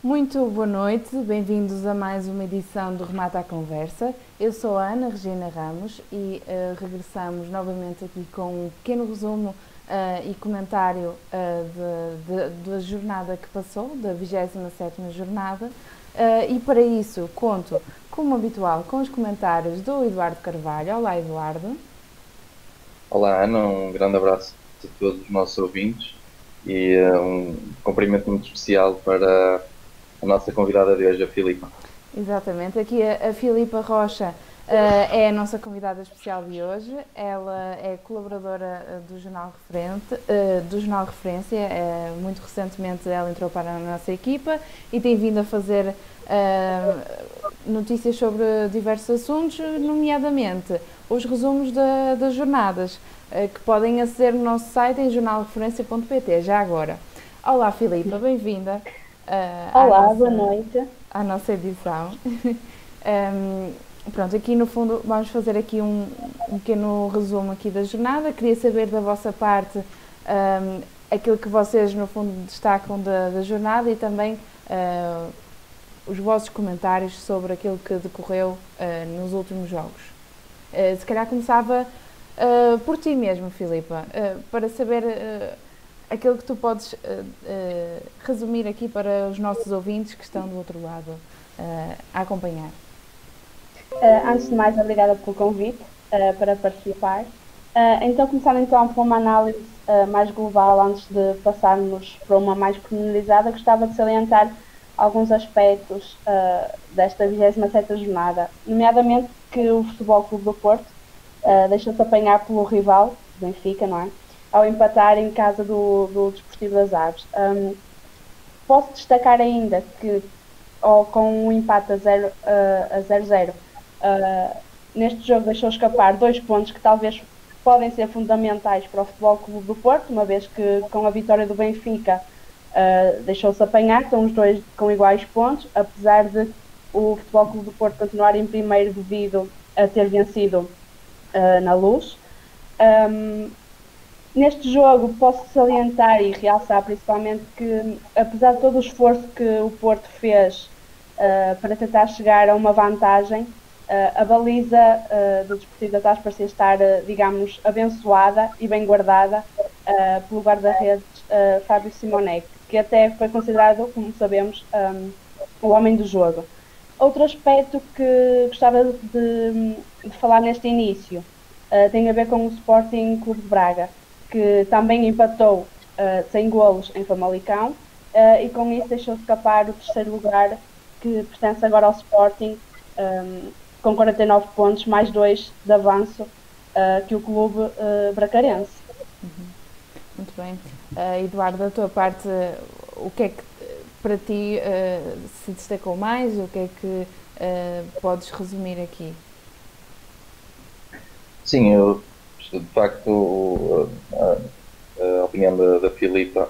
Muito boa noite, bem-vindos a mais uma edição do Remata à Conversa. Eu sou a Ana Regina Ramos e regressamos novamente aqui com um pequeno resumo e comentário da jornada que passou, da 27ª jornada. E para isso conto, como habitual, com os comentários do Eduardo Carvalho. Olá, Eduardo. Olá, Ana, um grande abraço a todos os nossos ouvintes e um cumprimento muito especial para a nossa convidada de hoje, a Filipa. Exatamente, aqui a Filipa Rocha é a nossa convidada especial de hoje. Ela é colaboradora do Jornal Referência. Muito recentemente ela entrou para a nossa equipa e tem vindo a fazer notícias sobre diversos assuntos, nomeadamente os resumos das jornadas, que podem aceder no nosso site em jornalreferência.pt. Já agora. Olá, Filipa, bem-vinda à Olá, boa nossa noite. edição. Pronto, aqui no fundo vamos fazer aqui um pequeno resumo aqui da jornada. Queria saber da vossa parte aquilo que vocês no fundo destacam da jornada e também os vossos comentários sobre aquilo que decorreu nos últimos jogos. Se calhar começava por ti mesmo, Filipa, para saber aquilo que tu podes resumir aqui para os nossos ouvintes que estão do outro lado a acompanhar. Antes de mais, obrigada pelo convite para participar. Então, começando então por uma análise mais global, antes de passarmos para uma mais pormenorizada, gostava de salientar alguns aspectos desta 27ª jornada, nomeadamente que o Futebol Clube do Porto deixou-se apanhar pelo rival, Benfica, não é? Ao empatar em casa do Desportivo das Aves. Posso destacar ainda que com um empate a 0-0, neste jogo deixou escapar 2 pontos que talvez podem ser fundamentais para o Futebol Clube do Porto, uma vez que com a vitória do Benfica deixou-se apanhar, estão os dois com iguais pontos, apesar de o Futebol Clube do Porto continuar em primeiro devido a ter vencido na Luz. Neste jogo posso salientar e realçar principalmente que, apesar de todo o esforço que o Porto fez para tentar chegar a uma vantagem, a baliza do Desportivo das Aves parecia estar, digamos, abençoada e bem guardada pelo guarda-redes Fábio Simonet, que até foi considerado, como sabemos, o homem do jogo. Outro aspecto que gostava de falar neste início tem a ver com o Sporting Clube de Braga, que também empatou sem golos em Famalicão e com isso deixou escapar o terceiro lugar, que pertence agora ao Sporting, com 49 pontos, mais 2 de avanço que o clube bracarense. Muito bem. Eduardo, da tua parte, o que é que para ti se destacou mais? O que é que podes resumir aqui? Sim, eu, de facto, a opinião da Filipa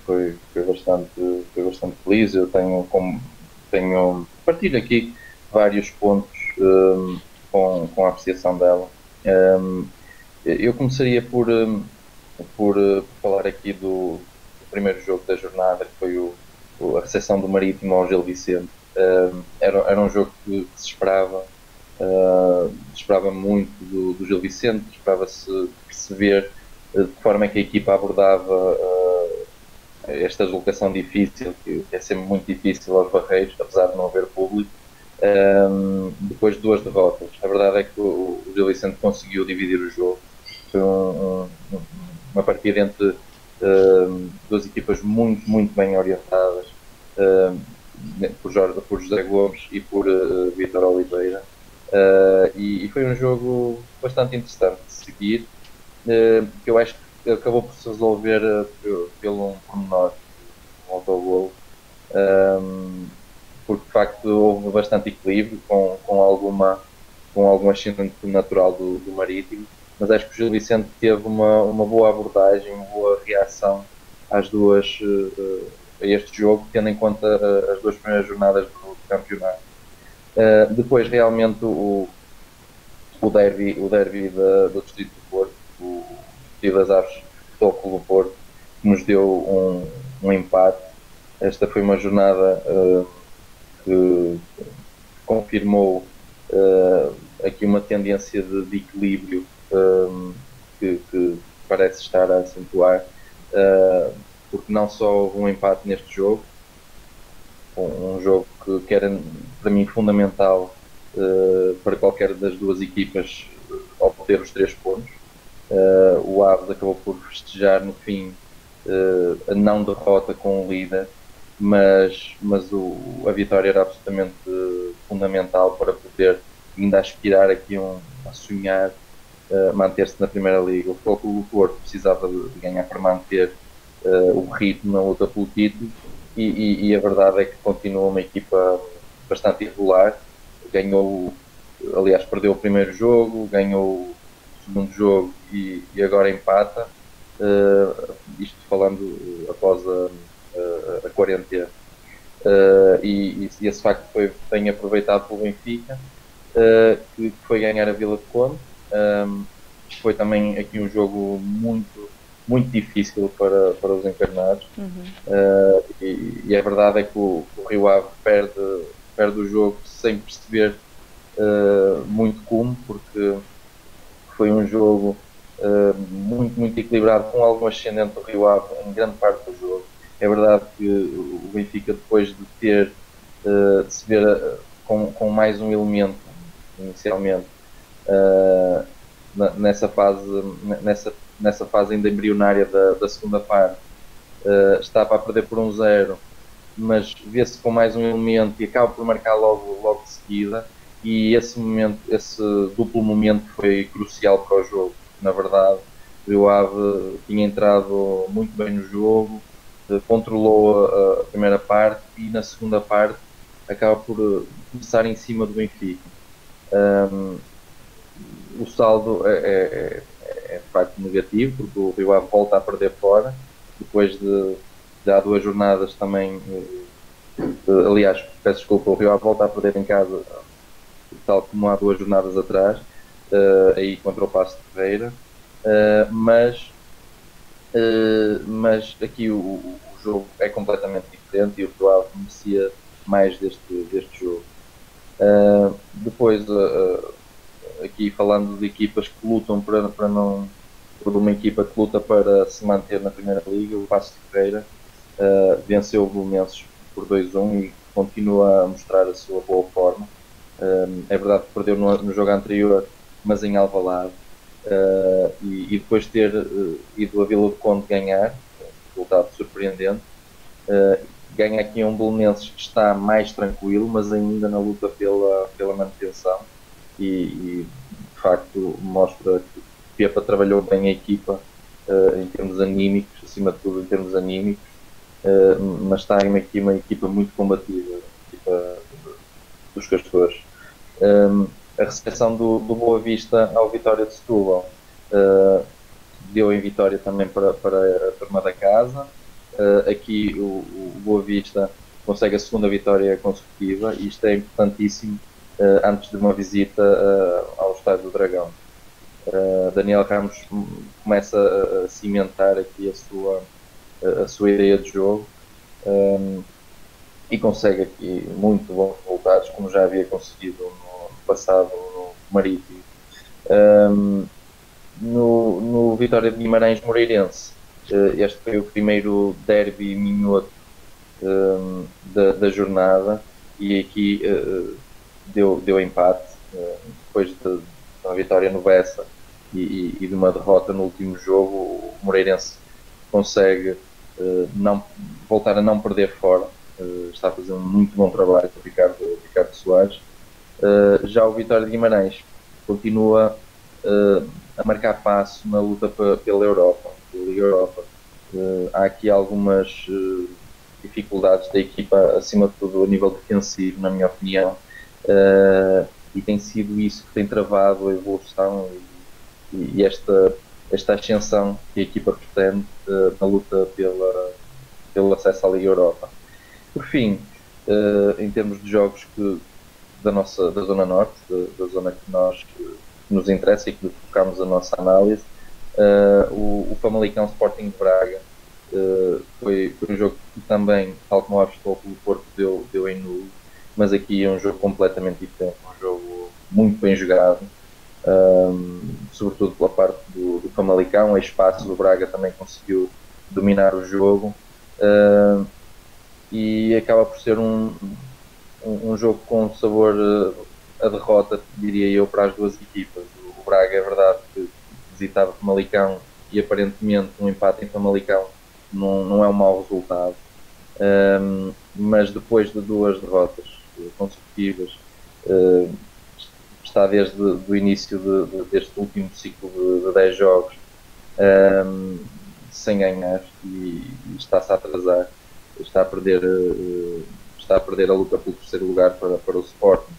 foi bastante feliz. Eu partilho aqui vários pontos com a apreciação dela. Eu começaria por falar aqui do primeiro jogo da jornada, que foi a recepção do Marítimo ao Gil Vicente. Era um jogo que se esperava muito do Gil Vicente, esperava-se perceber de que forma é que a equipa abordava esta deslocação difícil, que é sempre muito difícil aos Barreiros, apesar de não haver público, depois de 2 derrotas. A verdade é que o Gil Vicente conseguiu dividir o jogo. Foi uma partida entre duas equipas muito, muito bem orientadas, por José Gomes e por Vítor Oliveira. E foi um jogo bastante interessante de seguir, que eu acho que acabou por se resolver pelo pormenor, um autogolo, porque de facto houve bastante equilíbrio com algum ascendente natural do Marítimo, mas acho que o Gil Vicente teve uma boa abordagem, uma boa reação a este jogo, tendo em conta as 2 primeiras jornadas do campeonato. Depois, realmente, o derby do Distrito do Porto, o Desportivo das Aves do Clube do Porto, que nos deu um empate esta foi uma jornada que confirmou aqui uma tendência de equilíbrio que parece estar a acentuar, porque não só houve um empate neste jogo, um jogo que era para mim fundamental para qualquer das duas equipas obter os 3 pontos. O Aves acabou por festejar no fim a não derrota com o líder, mas a vitória era absolutamente fundamental para poder ainda aspirar aqui a sonhar manter-se na Primeira Liga. O Futebol do Porto precisava de ganhar para manter o ritmo na luta pelo título e a verdade é que continua uma equipa bastante irregular. Ganhou, aliás, perdeu o primeiro jogo, ganhou o segundo jogo e agora empata. Isto falando após a quarentena. E esse facto foi bem aproveitado pelo Benfica, que foi ganhar a Vila de Conde. Foi também aqui um jogo muito difícil para os encarnados. E a verdade é que o Rio Ave perde o jogo sem perceber muito como, porque foi um jogo muito equilibrado, com algum ascendente do Rio Ave em grande parte do jogo. É verdade que o Benfica, depois de se ver com mais um elemento inicialmente nessa fase ainda embrionária da segunda parte, estava a perder por 1-0, mas vê-se com mais um elemento e acaba por marcar logo de seguida, e esse duplo momento foi crucial para o jogo. Na verdade, o Rio Ave tinha entrado muito bem no jogo, controlou a primeira parte e na segunda parte acaba por começar em cima do Benfica. O saldo é de facto negativo, porque o Rio Ave volta a perder fora, depois de há 2 jornadas também, aliás, peço desculpa, o Rio Ave volta a perder em casa, tal como há 2 jornadas atrás, aí contra o Paço de Ferreira, mas aqui o jogo é completamente diferente e o Rio Ave merecia mais deste jogo. Depois, aqui falando de equipas que lutam por uma equipa que luta para se manter na Primeira Liga, o Paço de Ferreira venceu o Belenenses por 2-1 e continua a mostrar a sua boa forma. É verdade que perdeu no jogo anterior, mas em Alvalade, e depois de ter ido a Vila do Conde ganhar, resultado surpreendente, ganha aqui um Belenenses que está mais tranquilo, mas ainda na luta pela manutenção, e de facto mostra que o Pepa trabalhou bem a equipa em termos anímicos, acima de tudo em termos anímicos, mas está aqui uma equipa muito combativa, a equipa dos Castores. A recepção do Boa Vista ao Vitória de Setúbal deu em vitória também para a turma da casa. Aqui o Boa Vista consegue a segunda vitória consecutiva, e isto é importantíssimo antes de uma visita ao Estádio do Dragão. Daniel Ramos começa a cimentar aqui a sua ideia de jogo, e consegue aqui muito bons resultados, como já havia conseguido no passado no Marítimo. No Vitória de Guimarães Moreirense, este foi o primeiro derby minhoto da jornada, e aqui deu empate, depois de uma vitória no Bessa e de uma derrota no último jogo. O Moreirense consegue voltar a não perder fora, está a fazer um muito bom trabalho com o Ricardo Soares. Já o Vitória de Guimarães continua a marcar passo na luta pela Europa, pela Liga Europa. Há aqui algumas dificuldades da equipa, acima de tudo a nível defensivo, na minha opinião, e tem sido isso que tem travado a evolução e esta ascensão que a equipa pretende na luta pelo acesso à Liga Europa. Por fim, em termos de jogos da Zona Norte, da zona que nos interessa e que focamos a nossa análise, o Famalicão Sporting de Braga Foi um jogo que também, tal como o Futebol Clube do Porto deu em nulo, mas aqui é um jogo completamente diferente, um jogo muito bem jogado, sobretudo pela parte do Famalicão. A espaço do Braga também conseguiu dominar o jogo, e acaba por ser um jogo com sabor a derrota, diria eu, para as duas equipas. O Braga, é verdade que visitava Famalicão e aparentemente um empate em Famalicão não é um mau resultado, mas depois de duas derrotas consecutivas, está desde o início deste último ciclo de 10 jogos sem ganhar, e está-se a atrasar, está a perder a luta pelo terceiro lugar para o Sporting,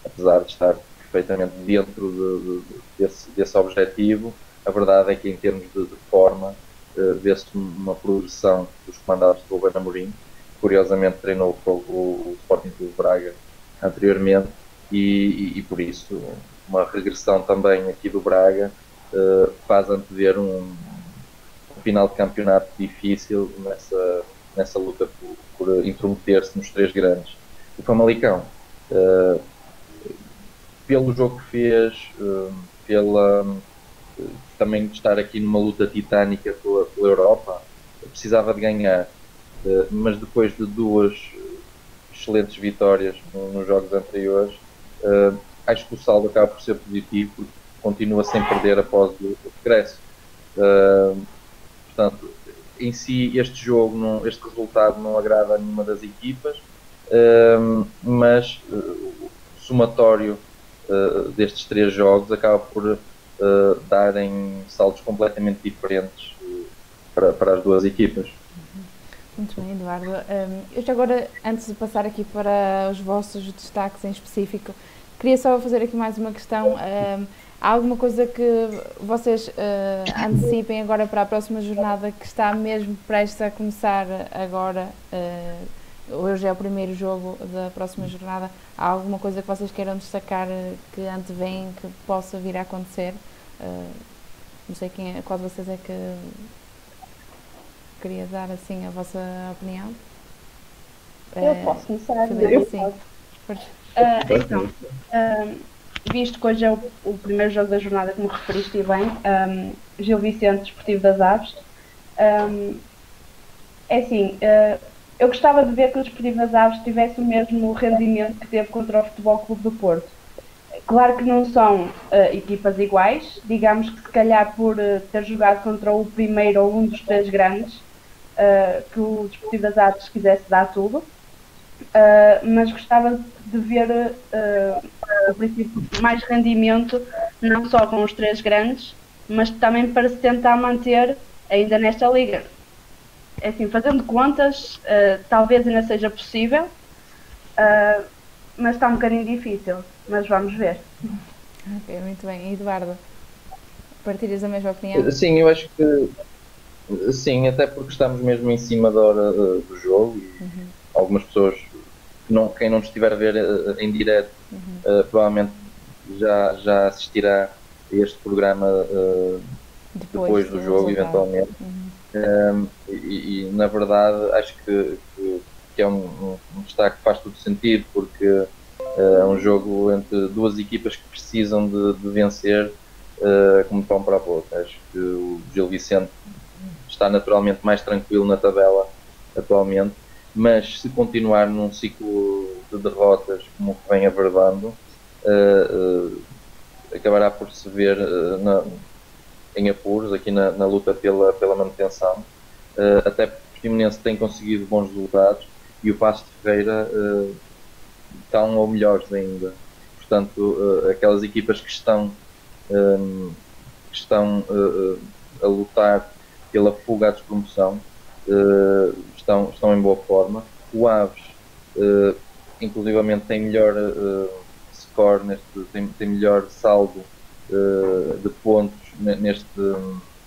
apesar de estar perfeitamente dentro desse objetivo. A verdade é que em termos de forma vê-se uma progressão dos comandados de Ruben Amorim, que curiosamente treinou o Sporting Clube Braga anteriormente, e por isso uma regressão também aqui do Braga faz antever um final de campeonato difícil nessa luta por intrometer-se nos três grandes. O Famalicão, pelo jogo que fez, também estar aqui numa luta titânica pela Europa, precisava de ganhar, mas depois de duas excelentes vitórias nos jogos anteriores, acho que o saldo acaba por ser positivo, porque continua sem perder após o regresso. Portanto, em si este resultado não agrada a nenhuma das equipas, mas o somatório destes três jogos acaba por darem saltos completamente diferentes para as duas equipas. Muito bem, Eduardo. Eu já agora, antes de passar aqui para os vossos destaques em específico, queria só fazer aqui mais uma questão. Há alguma coisa que vocês antecipem agora para a próxima jornada, que está mesmo prestes a começar agora? Hoje é o primeiro jogo da próxima jornada. Há alguma coisa que vocês queiram destacar, que antevêm, que possa vir a acontecer? Não sei qual de vocês é que queria dar assim a vossa opinião. Eu posso começar. Então, visto que hoje é o primeiro jogo da jornada, como referiste bem, Gil Vicente, Desportivo das Aves, é assim, eu gostava de ver que o Desportivo das Aves tivesse o mesmo rendimento que teve contra o Futebol Clube do Porto. Claro que não são equipas iguais, digamos que se calhar por ter jogado contra o primeiro ou um dos três grandes, que o Desportivo das Aves quisesse dar tudo, mas gostava de ver o princípio mais rendimento, não só com os três grandes, mas também para se tentar manter ainda nesta liga. É assim, fazendo contas, talvez ainda seja possível, mas está um bocadinho difícil, mas vamos ver. Ok, muito bem. Eduardo, partilhas a mesma opinião? Sim, eu acho que sim, até porque estamos mesmo em cima da hora do jogo, e algumas pessoas, quem não estiver a ver em direto, provavelmente já assistirá a este programa depois do jogo, eventualmente. E na verdade acho que é um destaque que faz todo sentido, porque é um jogo entre duas equipas que precisam de vencer como pão para a boca. Acho que o Gil Vicente está naturalmente mais tranquilo na tabela atualmente, mas se continuar num ciclo de derrotas como que vem averbando, acabará por se ver em apuros aqui na luta pela manutenção, até porque o Portimonense tem conseguido bons resultados e o Paços de Ferreira estão ou melhores ainda. Portanto, aquelas equipas que estão a lutar pela fuga à despromoção estão em boa forma. O Aves, inclusivamente, tem melhor score, tem melhor saldo de pontos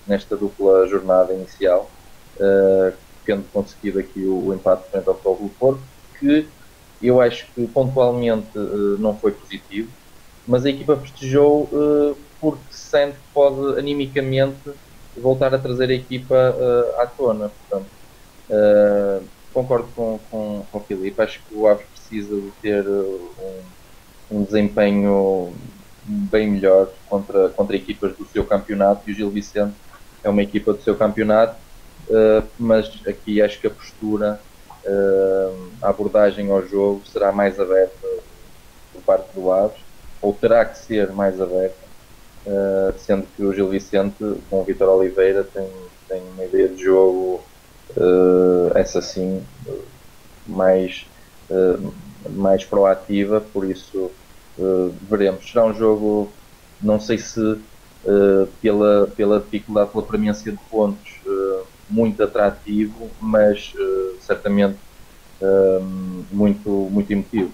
nesta dupla jornada inicial, tendo conseguido aqui o empate frente ao Futebol Clube do Porto, que eu acho que pontualmente não foi positivo, mas a equipa festejou porque sente que pode animicamente voltar a trazer a equipa à tona. Portanto, concordo com o Filipe, acho que o Aves precisa de ter um desempenho bem melhor contra equipas do seu campeonato, e o Gil Vicente é uma equipa do seu campeonato, mas aqui acho que a postura, a abordagem ao jogo será mais aberta por parte do Aves, ou terá que ser mais aberta, sendo que o Gil Vicente, com o Vítor Oliveira, tem uma ideia de jogo, essa sim, mais proativa, por isso veremos. Será um jogo, não sei se pela dificuldade, pela premência de pontos, muito atrativo, mas certamente muito emotivo.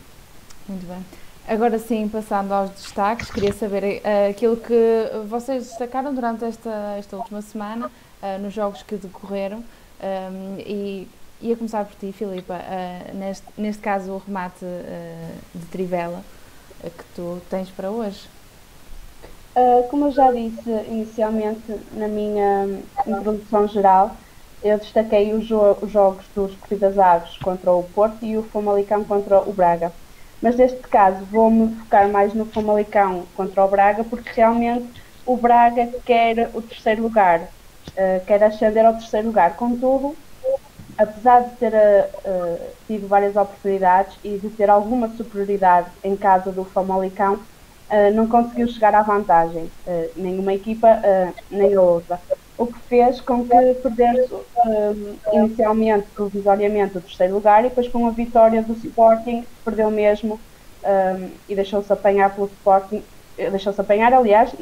Muito bem. Agora sim, passando aos destaques, queria saber aquilo que vocês destacaram durante esta última semana, nos jogos que decorreram, e ia começar por ti, Filipa, neste caso o remate de Trivela que tu tens para hoje. Como eu já disse inicialmente na minha introdução geral, eu destaquei os jogos dos Corridas Aves contra o Porto e o Famalicão contra o Braga. Mas neste caso vou-me focar mais no Famalicão contra o Braga, porque realmente o Braga quer o terceiro lugar, quer ascender ao terceiro lugar. Contudo, apesar de ter tido várias oportunidades e de ter alguma superioridade em casa do Famalicão, não conseguiu chegar à vantagem, nenhuma equipa nem a outra. O que fez com que perdesse inicialmente, provisoriamente, o terceiro lugar, e depois com a vitória do Sporting perdeu mesmo e deixou-se apanhar pelo Sporting. Deixou-se apanhar, aliás,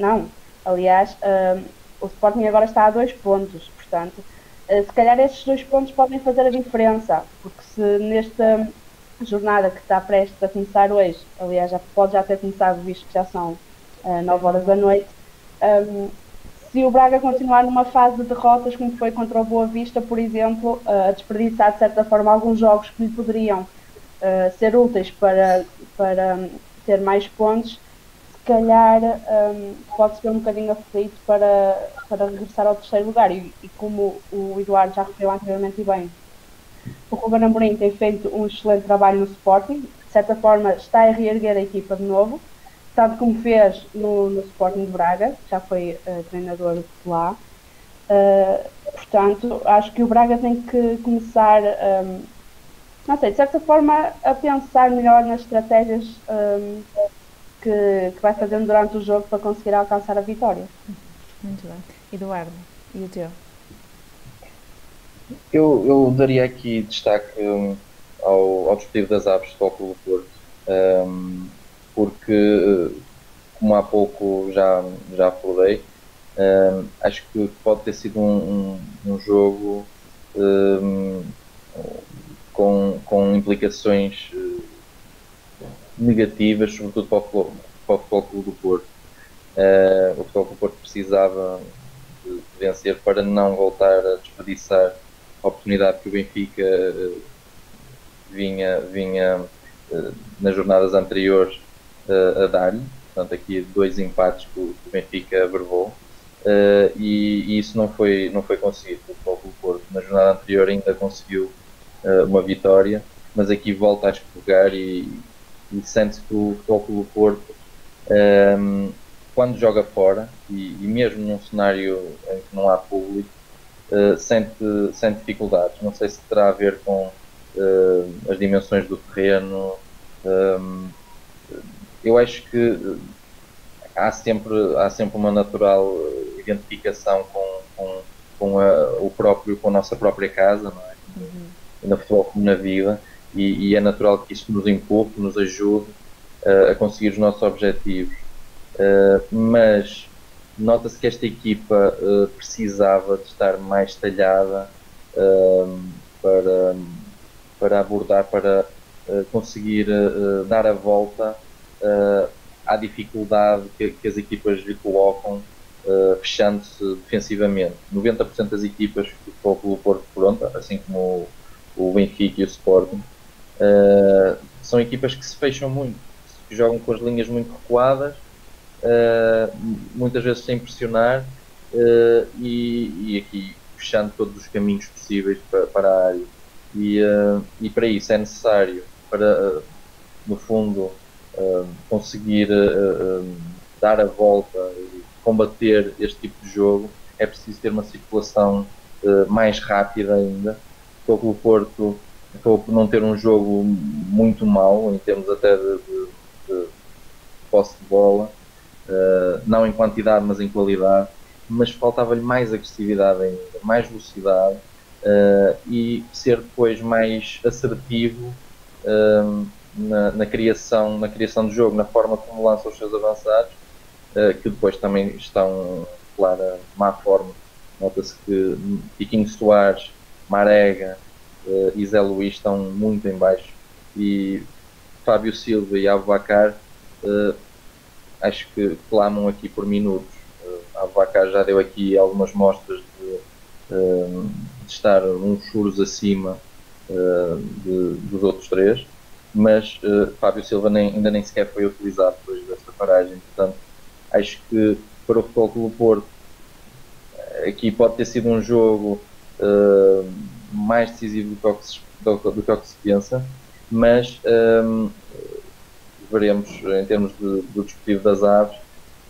o Sporting agora está a 2 pontos, portanto, se calhar estes 2 pontos podem fazer a diferença, porque se nesta jornada que está prestes a começar hoje, aliás, pode já ter começado, visto que já são 9 horas da noite, se o Braga continuar numa fase de derrotas, como foi contra o Boa Vista, por exemplo, a desperdiçar de certa forma alguns jogos que lhe poderiam ser úteis para ter mais pontos, se calhar pode ser um bocadinho aflito para regressar ao terceiro lugar. E como o Eduardo já referiu anteriormente e bem, o Ruben Amorim tem feito um excelente trabalho no Sporting, de certa forma está a reerguer a equipa de novo, tanto como fez no Sporting de Braga, já foi treinador de lá. Portanto, acho que o Braga tem que começar, não sei, de certa forma, a pensar melhor nas estratégias que vai fazendo durante o jogo para conseguir alcançar a vitória. Muito bem. Eduardo, e o teu? Eu daria aqui destaque ao Desportivo das Aves do Futebol Clube do Porto, porque, como há pouco já falei, acho que pode ter sido um jogo com implicações negativas, sobretudo para o Futebol Clube do Porto. O Futebol Clube do Porto precisava de vencer para não voltar a desperdiçar a oportunidade que o Benfica vinha nas jornadas anteriores a dar-lhe. Portanto, aqui 2 empates que o Benfica averbou, e isso não foi conseguido pelo Futebol Clube do Porto. Na jornada anterior ainda conseguiu uma vitória, mas aqui volta a escorregar e sente-se que o Futebol Clube do Porto, quando joga fora, e mesmo num cenário em que não há público, sente dificuldades. Não sei se terá a ver com as dimensões do terreno. Eu acho que há sempre uma natural identificação com a nossa própria casa, não é? No futebol como na vida, e é natural que isso nos empurre, nos ajude a conseguir os nossos objetivos. Mas nota-se que esta equipa precisava de estar mais talhada para abordar, para conseguir dar a volta à dificuldade que as equipas lhe colocam, fechando-se defensivamente. 90% das equipas que o Futebol Clube do Porto defronta, assim como o Benfica e o Sporting, são equipas que se fecham muito, que jogam com as linhas muito recuadas, muitas vezes sem pressionar, e aqui fechando todos os caminhos possíveis para a área. E para isso é necessário, para no fundo conseguir dar a volta e combater este tipo de jogo, é preciso ter uma circulação mais rápida ainda. O Clube Porto acabou por não ter um jogo muito mau, em termos até de posse de bola, não em quantidade, mas em qualidade, mas faltava-lhe mais agressividade ainda, mais velocidade, e ser depois mais assertivo na criação de jogo, na forma como lança os seus avançados, que depois também estão, claro, má forma. Nota-se que Tiquinho Soares, Marega e Zé Luís estão muito em baixo, e Fábio Silva e Aboubakar acho que clamam aqui por minutos. Aboubakar já deu aqui algumas mostras de estar uns furos acima dos outros três, mas Fábio Silva ainda nem sequer foi utilizado depois desta paragem. Portanto, acho que para o Futebol Clube do Porto aqui pode ter sido um jogo mais decisivo do que se pensa, mas veremos em termos do Desportivo das Aves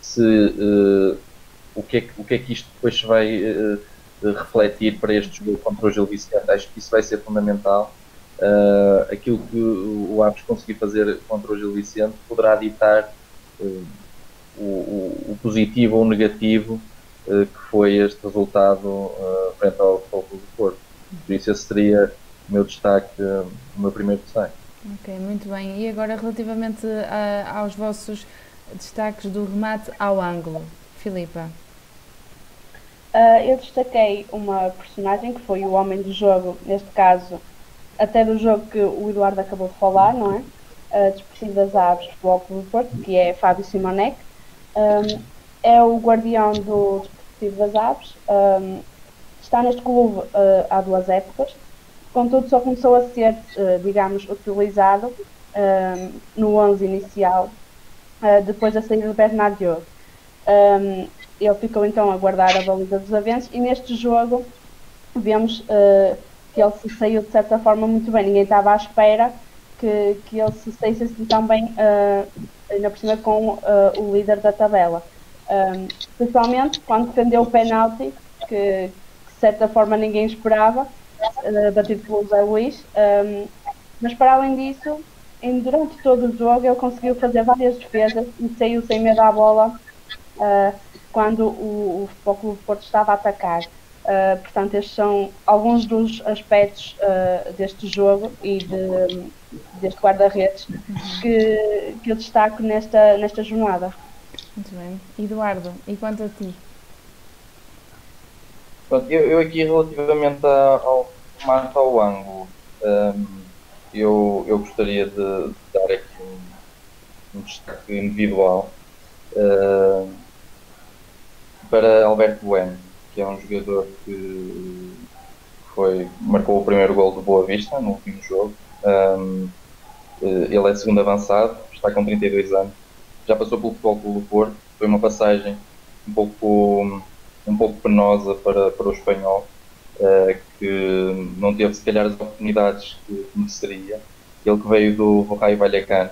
se o que é que isto depois se vai refletir para este jogo contra o Gil Vicente. Acho que isso vai ser fundamental. Aquilo que o Aves conseguir fazer contra o Gil Vicente poderá ditar o positivo ou o negativo que foi este resultado frente ao Futebol do Porto. Por isso esse seria o meu destaque, o meu primeiro destaque. Ok, muito bem. E agora relativamente aos vossos destaques do remate ao ângulo, Filipa? Eu destaquei uma personagem que foi o homem do jogo, neste caso, até do jogo que o Eduardo acabou de falar, não é? Desportivo das Aves, Futebol Clube do Porto, que é Fábio Simonek. É o guardião do Desportivo das Aves. Está neste clube há 2 épocas. Contudo, só começou a ser, digamos, utilizado no 11 inicial, depois da saída de Bernardo Diogo. Ele ficou então a guardar a baliza dos avanços, e neste jogo vemos que ele se saiu de certa forma muito bem. Ninguém estava à espera que ele se saísse assim tão bem, ainda por cima com o líder da tabela. Principalmente quando defendeu o penalti, que de certa forma ninguém esperava, batido pelo Zé Luís. Mas para além disso, durante todo o jogo ele conseguiu fazer várias defesas e saiu sem medo à bola quando o Futebol Clube do Porto estava a atacar. Portanto, estes são alguns dos aspectos deste jogo e deste guarda-redes que eu destaco nesta jornada. Muito bem. Eduardo, e quanto a ti? Pronto, eu aqui relativamente ao remate ao ângulo, eu gostaria de dar aqui um destaque individual para Alberto Bueno, que é um jogador que marcou o primeiro gol do Boa Vista no último jogo. Ele é segundo avançado, está com 32 anos, já passou pelo Futebol Clube do Porto. Foi uma passagem um pouco penosa para o espanhol, que não teve se calhar as oportunidades que mereceria. Ele que veio do Raio Vallecano,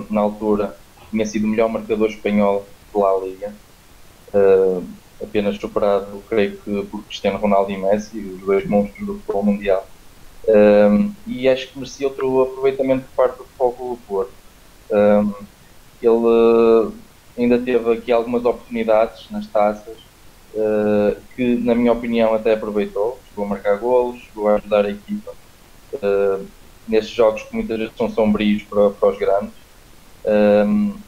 na altura tinha sido o melhor marcador espanhol de La Liga, apenas superado, creio que, por Cristiano Ronaldo e Messi, os 2 monstros do futebol mundial. E acho que merecia outro aproveitamento por parte do Futebol Clube do Porto. Ele ainda teve aqui algumas oportunidades nas taças, que na minha opinião até aproveitou, chegou a marcar golos, chegou a ajudar a equipa nestes jogos que muitas vezes são sombrios para os grandes.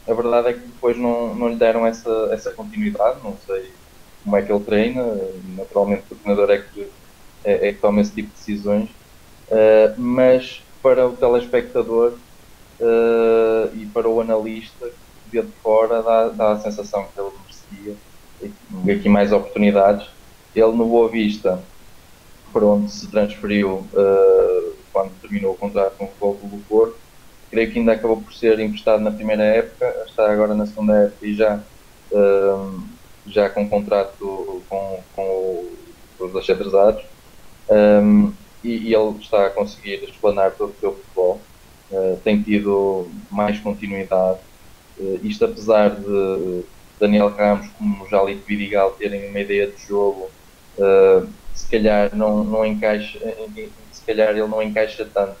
A verdade é que depois não lhe deram essa continuidade. Não sei como é que ele treina, naturalmente o treinador é que toma esse tipo de decisões, mas para o telespectador e para o analista que vê de fora dá a sensação que ele merecia aqui mais oportunidades. Ele no Boa Vista, para onde se transferiu quando terminou o contrato com o Futebol Clube do Porto, creio que ainda acabou por ser emprestado na primeira época, está agora na segunda época e já com contrato com os achadrezados, e ele está a conseguir explanar todo o seu futebol. Tem tido mais continuidade, isto apesar de Daniel Ramos, como já Jalito Vidigal, terem uma ideia de jogo, se calhar não encaixa, se calhar ele não encaixa tanto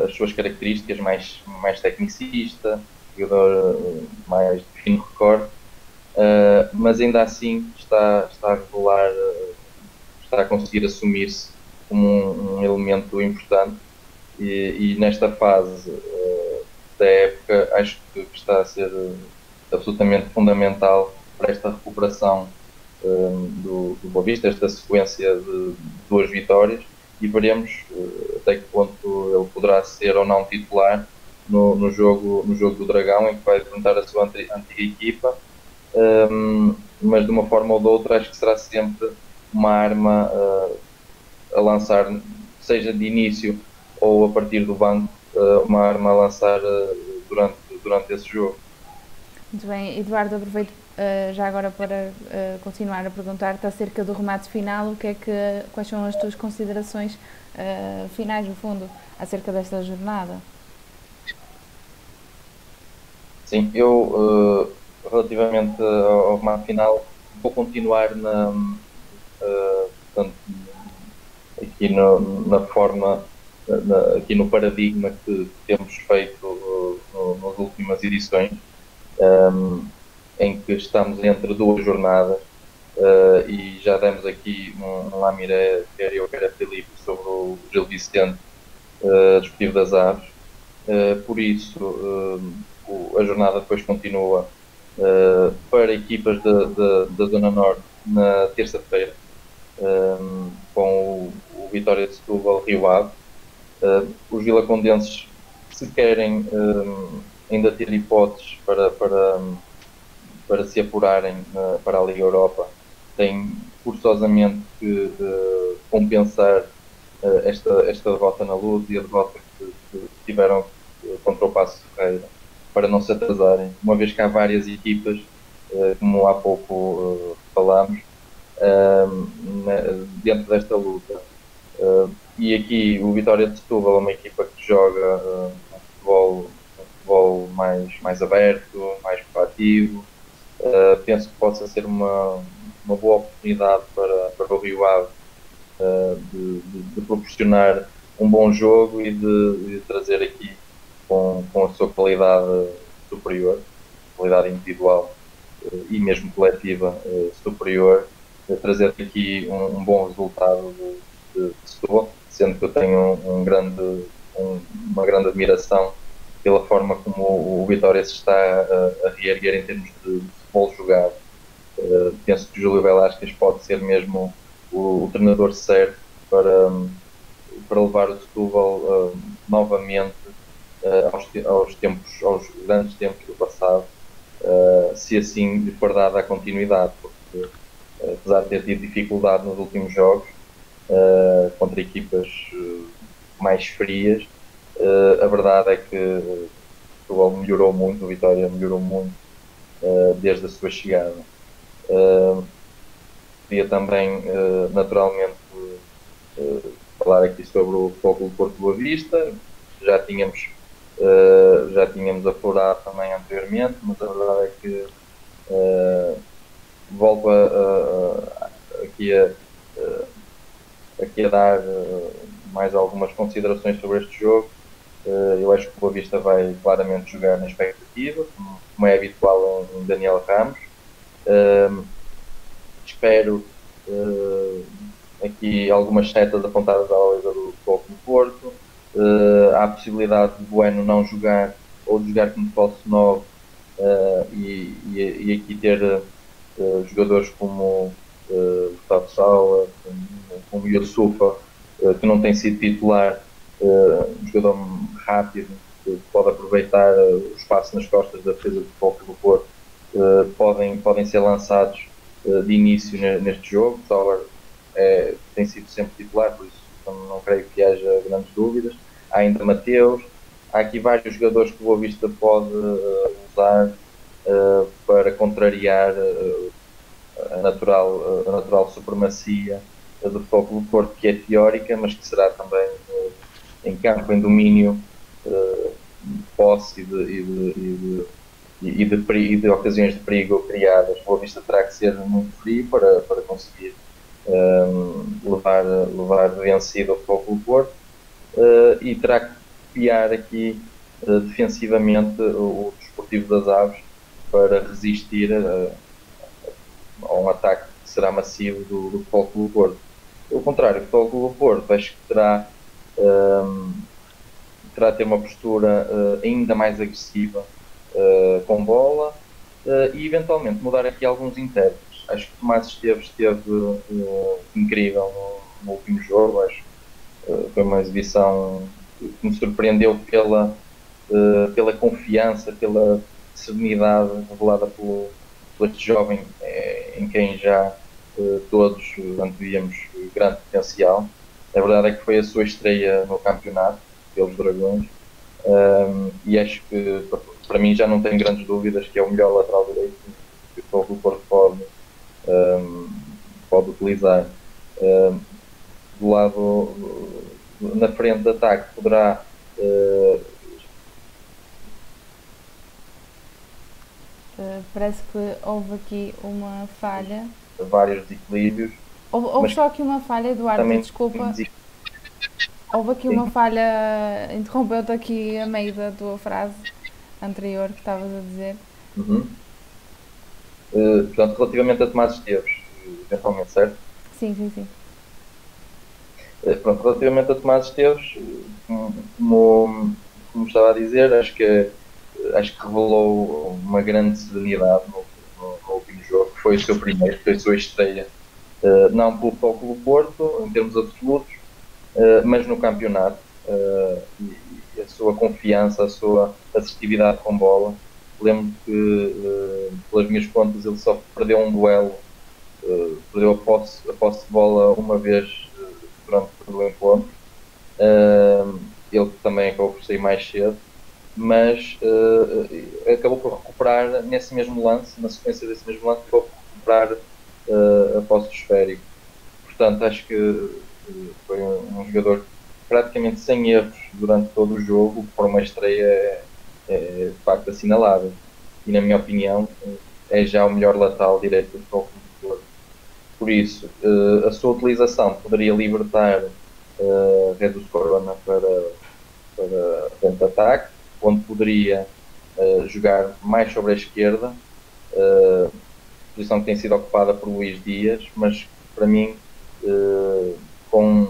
as suas características, mais tecnicista, jogador mais de fino recorde, mas ainda assim está a revelar, está a conseguir assumir-se como um elemento importante, e nesta fase da época acho que está a ser absolutamente fundamental para esta recuperação do Boa Vista, esta sequência de 2 vitórias, e veremos até que ponto ele poderá ser ou não titular no jogo do Dragão, em que vai enfrentar a sua antiga equipa, mas de uma forma ou de outra acho que será sempre uma arma a lançar, seja de início ou a partir do banco, uma arma a lançar durante esse jogo. Muito bem, Eduardo, aproveito já agora para continuar a perguntar-te acerca do remate final. Quais são as tuas considerações finais, no fundo, acerca desta jornada? Sim, eu relativamente ao remate final vou continuar portanto, aqui na forma, aqui no paradigma que temos feito nas últimas edições, em que estamos entre 2 jornadas, e já demos aqui um lamiré, quer eu, quer a Filipe, sobre o Gil Vicente Desportivo das Aves. Por isso, a jornada depois continua para equipas da Zona Norte na terça-feira, com o Vitória de Setúbal Rio Ave. Os vilacondenses, se querem ainda ter hipóteses para se apurarem para a Liga Europa, têm forçosamente que compensar esta derrota na Luz e a derrota que tiveram contra o Paços de Ferreira, para não se atrasarem, uma vez que há várias equipas, como há pouco falámos, dentro desta luta. E aqui o Vitória de Setúbal é uma equipa que joga um futebol mais aberto, mais proativo. Penso que possa ser uma boa oportunidade para o Rio Ave de proporcionar um bom jogo e de trazer aqui com a sua qualidade superior, qualidade individual e mesmo coletiva superior, trazer aqui um bom resultado de Setúbal, sendo que eu tenho uma grande admiração pela forma como o Vitória se está a reerguer em termos de futebol jogado. Penso que o Júlio Velásquez pode ser mesmo o treinador certo para levar o Setúbal novamente aos grandes tempos do passado, se assim lhe for dada a continuidade, porque apesar de ter tido dificuldade nos últimos jogos contra equipas mais frias, a verdade é que o Setúbal melhorou muito, o Vitória melhorou muito desde a sua chegada. Queria também, naturalmente, falar aqui sobre o Futebol Porto Boa Vista. Já tínhamos aflorado também anteriormente, mas a verdade é que volto aqui a dar mais algumas considerações sobre este jogo. Eu acho que o Boa Vista vai claramente jogar na expectativa, como é habitual em Daniel Ramos. Espero aqui algumas setas apontadas à baliza do Futebol do Porto. Há a possibilidade de Bueno não jogar ou de jogar como falso 9, e aqui ter jogadores como Gustavo Sala, como Yusufa, que não tem sido titular, um jogador rápido que pode aproveitar o espaço nas costas da defesa do Futebol do Porto, podem ser lançados de início neste jogo. Sala tem sido sempre titular, por isso não creio que haja grandes dúvidas. Há ainda Mateus, há aqui vários jogadores que o Boa Vista pode usar para contrariar a natural supremacia do Futebol Clube do Porto, que é teórica, mas que será também em campo, em domínio, de posse e de ocasiões de perigo criadas. O Boa Vista terá que ser muito frio para conseguir levar vencido o Futebol Clube do Porto, e terá que copiar aqui defensivamente o Desportivo das Aves para resistir a um ataque que será massivo do Futebol Clube do Porto. Pelo contrário, o Futebol Clube do Porto acho que terá ter uma postura ainda mais agressiva com bola, e eventualmente mudar aqui alguns intérpretes. Acho que o Tomás Esteves esteve incrível no último jogo. Acho que foi uma exibição que me surpreendeu pela confiança, pela serenidade revelada por este jovem, em quem já todos antevíamos grande potencial. A verdade é que foi a sua estreia no campeonato pelos Dragões, e acho que para mim já não tenho grandes dúvidas que é o melhor lateral direito que o Porto pode utilizar. Do lado, na frente de ataque, poderá parece que houve aqui uma falha. Vários desequilíbrios. Houve só aqui uma falha, Eduardo, desculpa. Houve aqui uma falha, interrompeu-te aqui a meio da tua frase anterior que estavas a dizer. Portanto, relativamente a Tomás Esteves, eventualmente, certo? Sim. Pronto, relativamente a Tomás Esteves, como estava a dizer, acho que revelou uma grande serenidade no último jogo, que foi o seu primeiro, foi a sua estreia, não pelo Futebol Clube do Porto, em termos absolutos, mas no campeonato, e a sua confiança, a sua assertividade com bola. Lembro que, pelas minhas contas, ele só perdeu um duelo, perdeu a posse de bola uma vez durante todo o encontro. Ele também acabou por sair mais cedo, mas acabou por recuperar nesse mesmo lance, na sequência desse mesmo lance, acabou por recuperar a posse do esférico. Portanto, acho que foi um jogador praticamente sem erros durante todo o jogo. Por uma estreia é de facto assinalável, e na minha opinião é já o melhor lateral direito do Futebol Clube do Porto. Por isso, a sua utilização poderia libertar Jesus Corona para frente de ataque, onde poderia jogar mais sobre a esquerda, posição que tem sido ocupada por Luís Dias, mas para mim com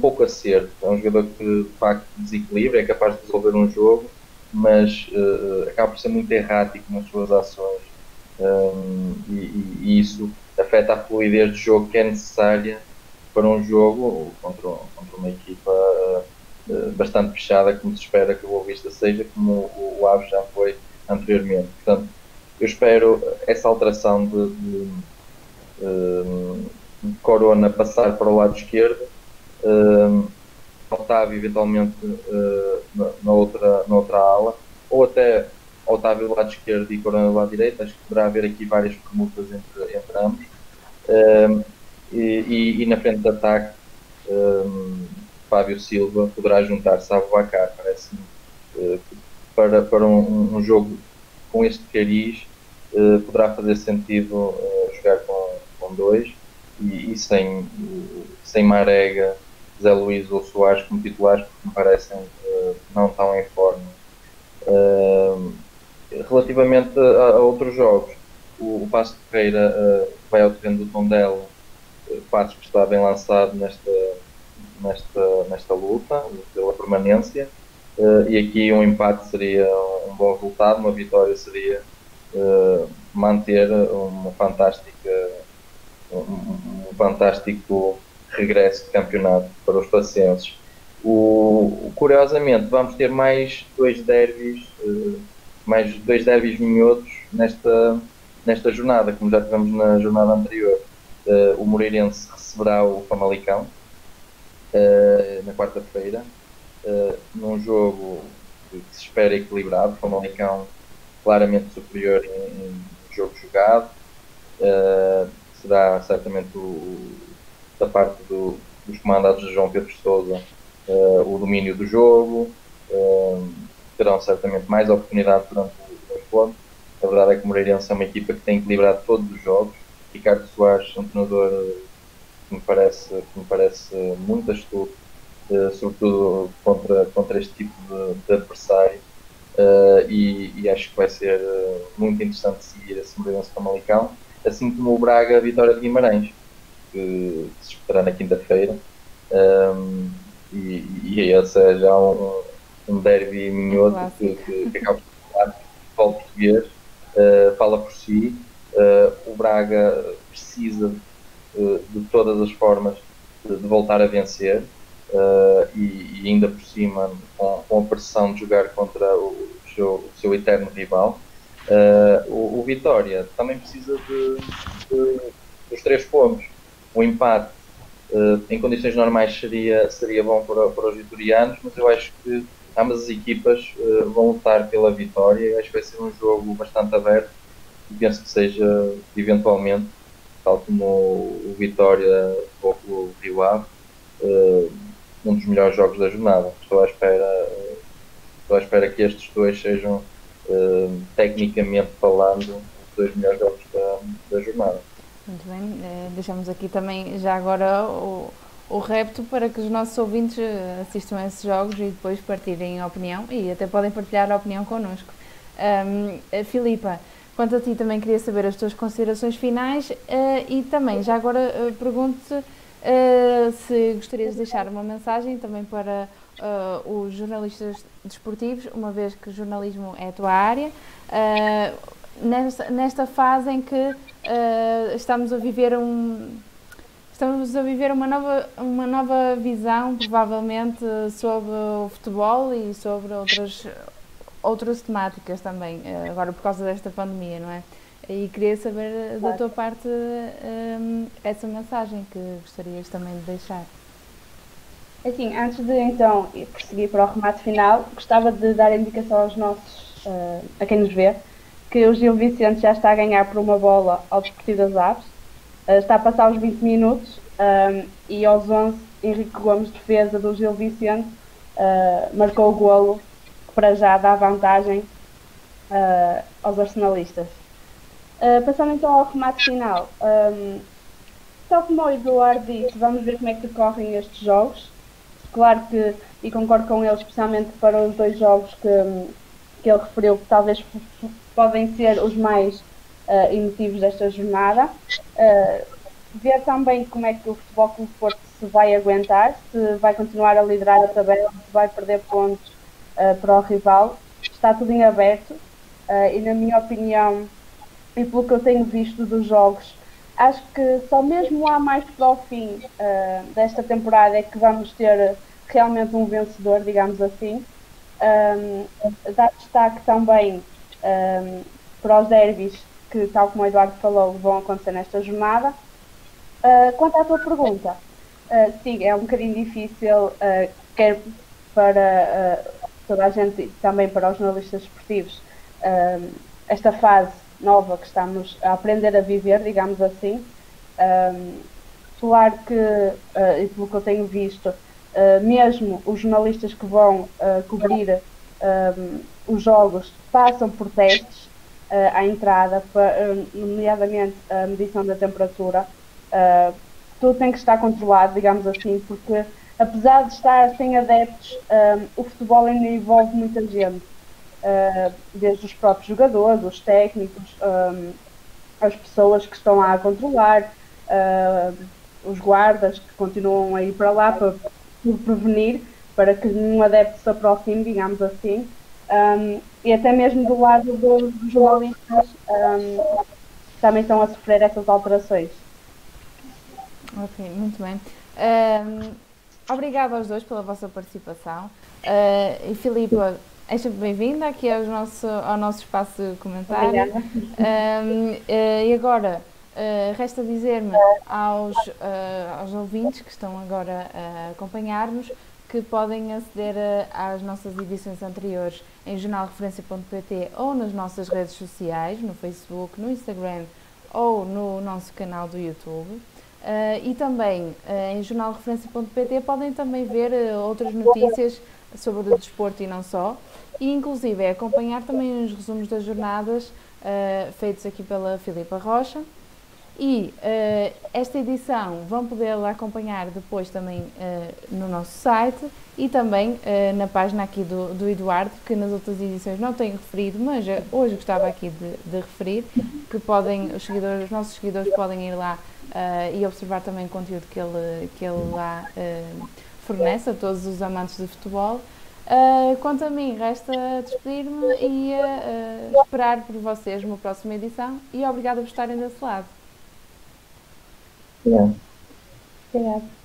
pouco acerto. É um jogador que de facto desequilibra, é capaz de resolver um jogo, mas acaba por ser muito errático nas suas ações, e isso afeta a fluidez do jogo que é necessária para um jogo contra uma equipa bastante fechada, como se espera que o Boa Vista seja, como o Aves já foi anteriormente. Portanto, eu espero essa alteração de Corona passar para o lado esquerdo, Otávio eventualmente na outra ala, ou até Otávio do lado esquerdo e Corona do lado direito. Acho que poderá haver aqui várias permutas entre ambos, e na frente de ataque Fábio Silva poderá juntar-se a Aboubakar. Parece-me para um jogo com este cariz poderá fazer sentido jogar com dois, e sem Marega, Zé Luís ou Soares como titulares, porque me parecem não tão em forma. Relativamente a outros jogos, o Paços de Ferreira vai ao terreno do Tondela, Paços que está bem lançado nesta luta pela permanência, e aqui um empate seria um bom resultado, uma vitória seria manter um fantástico regresso de campeonato para os pacenses. Curiosamente, vamos ter mais dois derbys minhotos nesta jornada, como já tivemos na jornada anterior. O Moreirense receberá o Famalicão na quarta-feira, num jogo que se espera equilibrado. O Famalicão claramente superior em jogo jogado, será certamente da parte dos comandados de João Pedro Sousa o domínio do jogo, terão certamente mais oportunidade durante o encontro. A verdade é que o Moreirense é uma equipa que tem equilibrado todos os jogos. Ricardo Soares é um treinador que me parece muito astuto, sobretudo contra este tipo de adversário. E acho que vai ser muito interessante seguir esse Moreirense Famalicão, assim como o Braga Vitória de Guimarães, que se disputará na quinta-feira. E esse é já um derby minhoto que acaba de falar de futebol português, fala por si. O Braga precisa de todas as formas de voltar a vencer, e ainda por cima com a pressão de jogar contra o seu eterno rival. O Vitória também precisa dos 3 pontos. O empate em condições normais seria bom para os vitorianos, mas eu acho que ambas as equipas vão lutar pela vitória. Eu acho que vai ser um jogo bastante aberto e penso que seja, eventualmente, tal como o Vitória ou o Rio Ave, um dos melhores jogos da jornada. Estou à espera que estes dois sejam, tecnicamente falando, os 2 melhores jogos da jornada. Muito bem, deixamos aqui também já agora o repto para que os nossos ouvintes assistam a esses jogos e depois partilhem a opinião e até podem partilhar a opinião connosco. Filipa, quanto a ti também queria saber as tuas considerações finais e também já agora pergunto-te se gostarias de deixar uma mensagem também para os jornalistas desportivos, uma vez que o jornalismo é a tua área, nesta fase em que estamos a viver uma nova visão, provavelmente, sobre o futebol e sobre outras temáticas também, agora por causa desta pandemia, não é? E queria saber da tua parte essa mensagem que gostarias também de deixar. Assim, antes de então prosseguir para o remate final, gostava de dar a indicação aos nossos, a quem nos vê, que o Gil Vicente já está a ganhar por uma bola ao Desportivo das Aves, está a passar os 20 minutos e aos 11 Henrique Gomes, defesa do Gil Vicente, marcou o golo que para já dá vantagem aos arsenalistas. Passando então ao remate final, tal como o Eduardo disse, vamos ver como é que decorrem estes jogos. Claro que, e concordo com ele, especialmente para os 2 jogos que ele referiu, que talvez podem ser os mais emotivos desta jornada. Ver também como é que o Futebol Clube Porto se vai aguentar, se vai continuar a liderar a tabela, se vai perder pontos para o rival. Está tudo em aberto e, na minha opinião, e pelo que eu tenho visto dos jogos, acho que só mesmo lá mais para o fim desta temporada é que vamos ter realmente um vencedor, digamos assim. Dar destaque também para os derbys que, tal como o Eduardo falou, vão acontecer nesta jornada. Quanto à tua pergunta, sim, é um bocadinho difícil, quer para toda a gente e também para os jornalistas esportivos, esta fase nova que estamos a aprender a viver, digamos assim. Claro que, e pelo que eu tenho visto, mesmo os jornalistas que vão cobrir os jogos passam por testes à entrada, nomeadamente a medição da temperatura. Tudo tem que estar controlado, digamos assim, porque apesar de estar sem adeptos, o futebol ainda envolve muita gente, desde os próprios jogadores, os técnicos, as pessoas que estão lá a controlar, os guardas que continuam a ir para lá para prevenir, para que nenhum adepto se aproxime, digamos assim, e até mesmo do lado dos jornalistas também estão a sofrer essas alterações. Ok, muito bem. Obrigada aos dois pela vossa participação. E Filipa, és sempre bem-vinda aqui ao nosso espaço de comentário. E agora, resta dizer-me aos ouvintes que estão agora a acompanhar-nos que podem aceder às nossas edições anteriores em jornalreferência.pt ou nas nossas redes sociais, no Facebook, no Instagram ou no nosso canal do YouTube. E também em jornalreferência.pt podem também ver outras notícias sobre o desporto e não só, e inclusive acompanhar também os resumos das jornadas feitos aqui pela Filipa Rocha. E esta edição vão poder acompanhar depois também no nosso site e também na página aqui do Eduardo, que nas outras edições não tenho referido, mas hoje gostava aqui de referir, que podem, os nossos seguidores podem ir lá e observar também o conteúdo que ele lá fornece a todos os amantes de futebol. Quanto a mim, resta despedir-me e esperar por vocês uma próxima edição, e obrigada por estarem desse lado. Yeah. Obrigada.